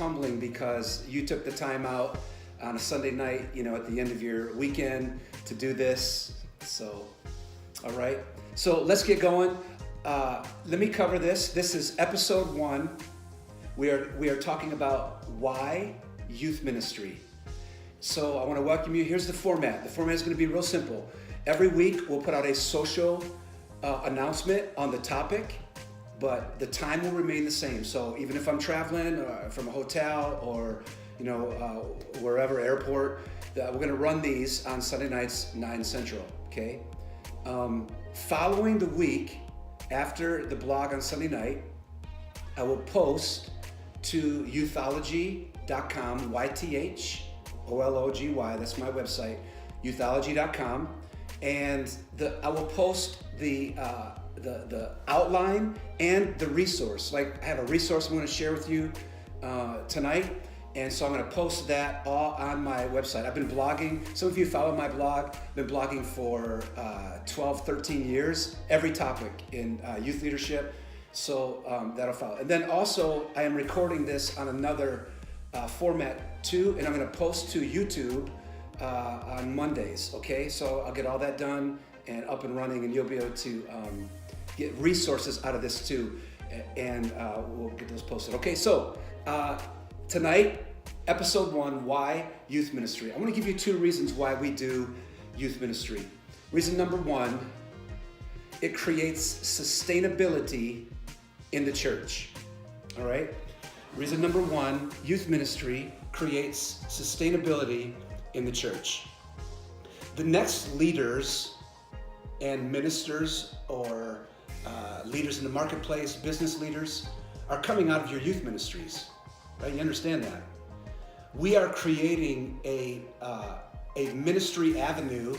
humbling because you took the time out on a Sunday night, at the end of your weekend to do this. So, all right. So let's get going. Let me cover this. This is episode 1. We are talking about why youth ministry. So I want to welcome you. Here's the format. The format is going to be real simple. Every week we'll put out a social announcement on the topic, but the time will remain the same. So even if I'm traveling from a hotel or wherever, airport, we're going to run these on Sunday nights, 9 Central. Okay. Following the week after the blog on Sunday night, I will post to youthology.com, YTH, that's my website, youthology.com, and I will post the outline and the resource. Like, I have a resource I'm going to share with you tonight, and so I'm going to post that all on my website. I've been blogging. Some of you follow my blog. I've been blogging for 12, 13 years, every topic in youth leadership. So that'll follow. And then also, I am recording this on another format too, and I'm going to post to YouTube on Mondays. Okay, so I'll get all that done and up and running, and you'll be able to get resources out of this too, and we'll get those posted. Okay, so tonight, episode 1, why youth ministry. I want to give you 2 reasons why we do youth ministry. Reason number 1, it creates sustainability in the church. All right? Reason number 1, youth ministry creates sustainability in the church. The next leaders and ministers or leaders in the marketplace, business leaders, are coming out of your youth ministries. Right? You understand that? We are creating a ministry avenue,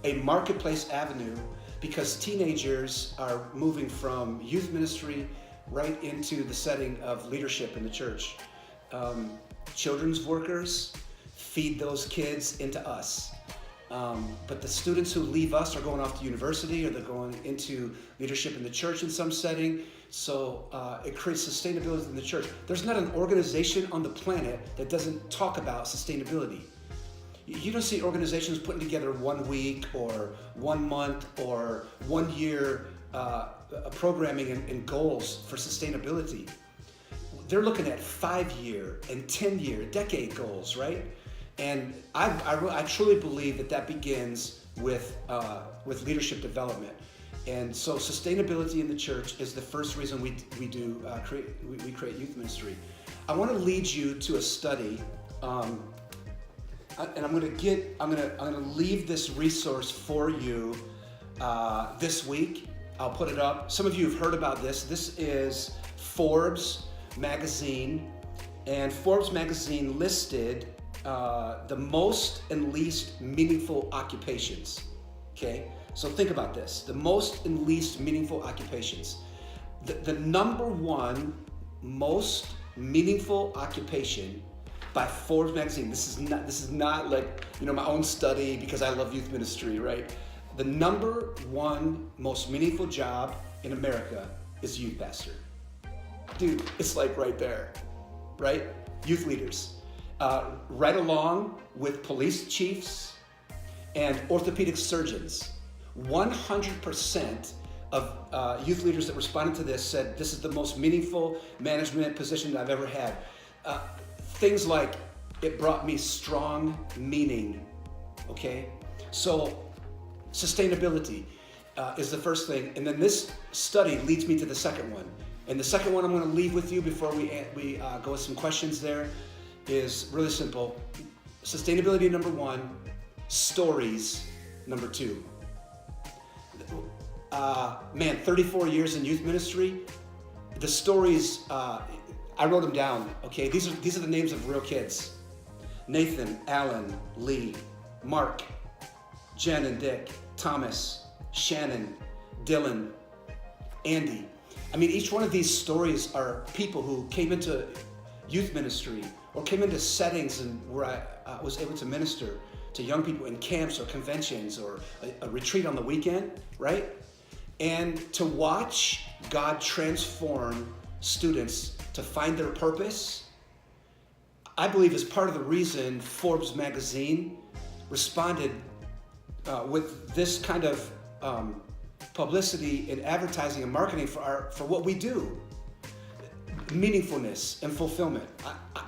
a marketplace avenue, because teenagers are moving from youth ministry right into the setting of leadership in the church. Children's workers feed those kids into us. But the students who leave us are going off to university, or they're going into leadership in the church in some setting. So it creates sustainability in the church. There's not an organization on the planet that doesn't talk about sustainability. You don't see organizations putting together 1 week or 1 month or 1 year programming and goals for sustainability. They're looking at 5-year and 10-year, decade goals, right? And I truly believe that begins with leadership development. And so sustainability in the church is the first reason we create youth ministry. I want to lead you to a study, and I'm going to leave this resource for you this week. I'll put it up. Some of you have heard about this. This is Forbes magazine, and Forbes magazine listed the most and least meaningful occupations. Okay, so think about this: the most and least meaningful occupations. The number 1 most meaningful occupation by Forbes magazine. This is not like my own study because I love youth ministry, right? The number 1 most meaningful job in America is youth pastor. Dude, it's like right there, right? Youth leaders. Right along with police chiefs and orthopedic surgeons. 100% of youth leaders that responded to this said this is the most meaningful management position I've ever had. Things like, it brought me strong meaning, okay? So sustainability is the first thing, and then this study leads me to the second one. And the second one I'm going to leave with you before we go with some questions there is really simple. Sustainability, number 1. Stories, number 2. 34 years in youth ministry. The stories, I wrote them down, okay? These are the names of real kids. Nathan, Alan, Lee, Mark, Jen and Dick, Thomas, Shannon, Dylan, Andy. I mean, each one of these stories are people who came into youth ministry or came into settings and where I was able to minister to young people in camps or conventions or a retreat on the weekend, right? And to watch God transform students to find their purpose I believe is part of the reason Forbes magazine responded with this kind of publicity and advertising and marketing for what we do. Meaningfulness and fulfillment.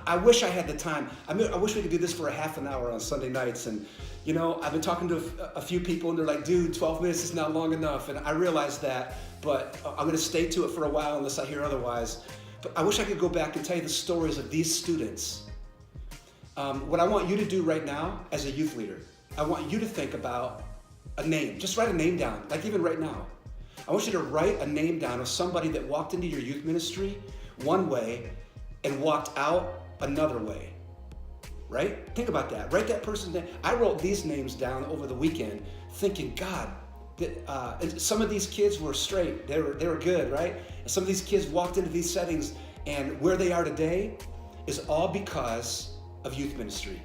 I wish I had the time. I wish we could do this for a half an hour on Sunday nights. And I've been talking to a few people, and they're like, dude, 12 minutes is not long enough. And I realize that, but I'm going to stay to it for a while unless I hear otherwise. But I wish I could go back and tell you the stories of these students. What I want you to do right now as a youth leader, I want you to think about a name. Just write a name down, like even right now. I want you to write a name down of somebody that walked into your youth ministry one way and walked out another way, right? Think about that. Write that person's name. I wrote these names down over the weekend thinking, God, and some of these kids were straight. They were good, right? And some of these kids walked into these settings, and where they are today is all because of youth ministry.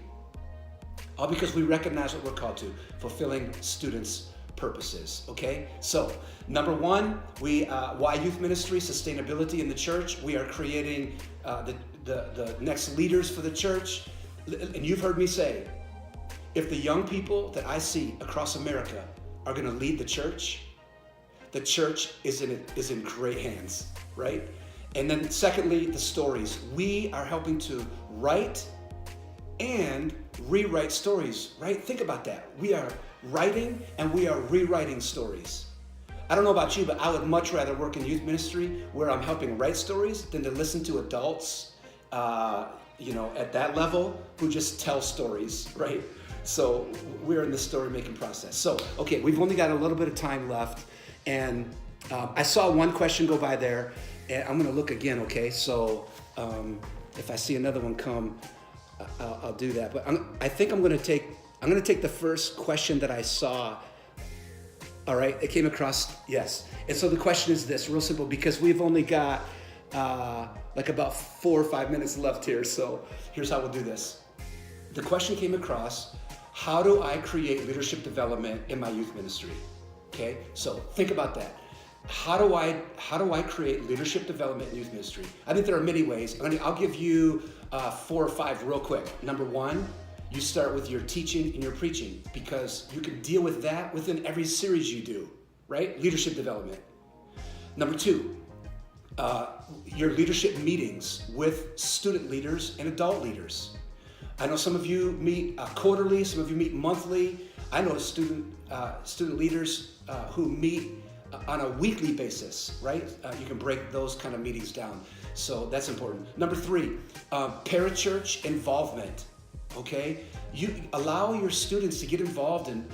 All because we recognize what we're called to, fulfilling students' purposes, okay? So, number one, why youth ministry, sustainability in the church. We are creating the next leaders for the church. And you've heard me say, if the young people that I see across America are going to lead the church is in great hands, right? And then secondly, the stories. We are helping to write and rewrite stories, right? Think about that. We are writing and we are rewriting stories. I don't know about you, but I would much rather work in youth ministry where I'm helping write stories than to listen to adults, at that level who just tell stories, right? So we're in the story making process. So, okay, we've only got a little bit of time left, and I saw one question go by there, and I'm going to look again. Okay, so if I see another one come, I'll do that. But I think I'm going to take the first question that I saw. All right, it came across, yes. And so the question is this, real simple, because we've only got like about 4 or 5 minutes left here. So here's how we'll do this. The question came across, how do I create leadership development in my youth ministry? Okay, so think about that. How do I create leadership development in youth ministry? I think there are many ways. I'll give you 4 or 5 real quick. Number one, you start with your teaching and your preaching, because you can deal with that within every series you do, right? Leadership development. Number two, your leadership meetings with student leaders and adult leaders. I know some of you meet quarterly, some of you meet monthly. I know student leaders who meet on a weekly basis, right? You can break those kind of meetings down. So that's important. Number three, parachurch involvement. Okay, you allow your students to get involved in,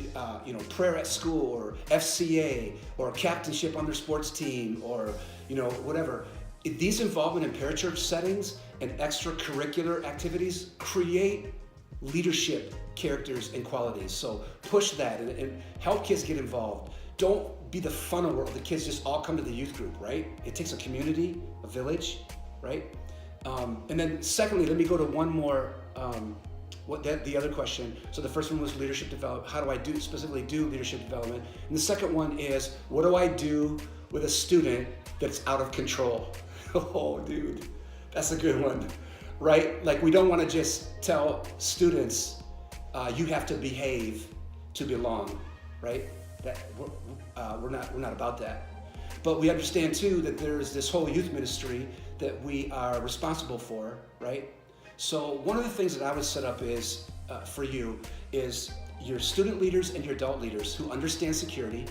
prayer at school, or FCA, or captainship on their sports team, or whatever. These involvement in parachurch settings and extracurricular activities create leadership characters and qualities. So push that and help kids get involved. Don't be the funnel where the kids just all come to the youth group, right? It takes a community, a village, right? And then secondly, let me go to one more. The other question. So the first one was leadership development. How do I specifically do leadership development? And the second one is, what do I do with a student that's out of control? Oh, dude, that's a good one, right? Like, we don't want to just tell students, you have to behave to belong, right? That we're not about that. But we understand too that there is this whole youth ministry that we are responsible for, right? So one of the things that I would set up is for you is your student leaders and your adult leaders who understand security,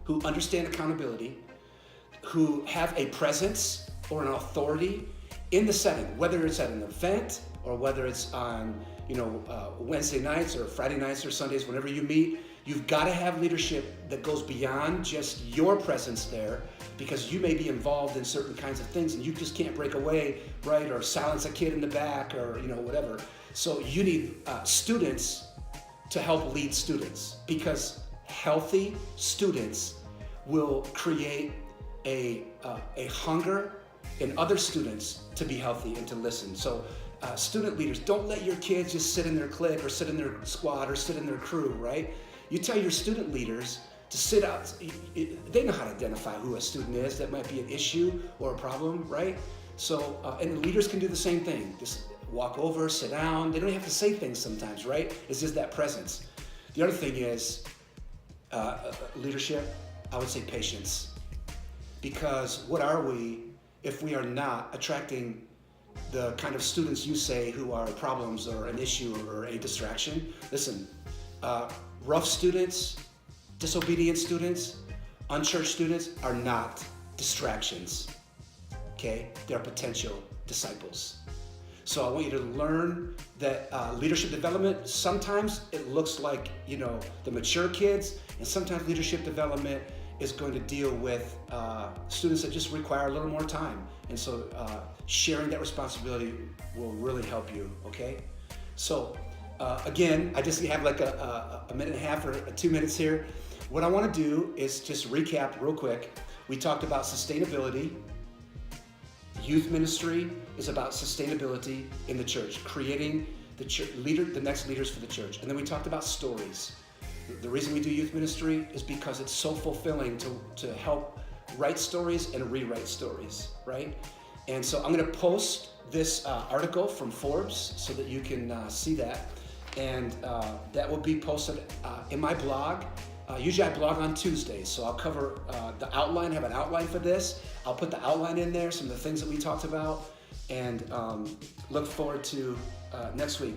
who understand accountability, who have a presence or an authority in the setting, whether it's at an event or whether it's on Wednesday nights or Friday nights or Sundays, whenever you meet. You've got to have leadership that goes beyond just your presence there, because you may be involved in certain kinds of things and you just can't break away, right? Or silence a kid in the back, or whatever. So you need students to help lead students, because healthy students will create a hunger in other students to be healthy and to listen. So student leaders, don't let your kids just sit in their clique or sit in their squad or sit in their crew, right? You tell your student leaders to sit out. They know how to identify who a student is that might be an issue or a problem, right? So, and leaders can do the same thing. Just walk over, sit down. They don't have to say things sometimes, right? It's just that presence. The other thing is leadership, I would say patience. Because what are we if we are not attracting the kind of students you say who are problems or an issue or a distraction? Listen, rough students, disobedient students, unchurched students are not distractions, okay? They're potential disciples. So I want you to learn that leadership development, sometimes it looks like, the mature kids, and sometimes leadership development is going to deal with students that just require a little more time. And so sharing that responsibility will really help you, okay? So again, I just have like a minute and a half or 2 minutes here. What I want to do is just recap real quick. We talked about sustainability. Youth ministry is about sustainability in the church, creating the next leaders for the church. And then we talked about stories. The reason we do youth ministry is because it's so fulfilling to help write stories and rewrite stories, right? And so I'm going to post this article from Forbes so that you can see that. And that will be posted in my blog. Usually I blog on Tuesdays, so I'll cover the outline, have an outline for this. I'll put the outline in there, some of the things that we talked about, and look forward to next week.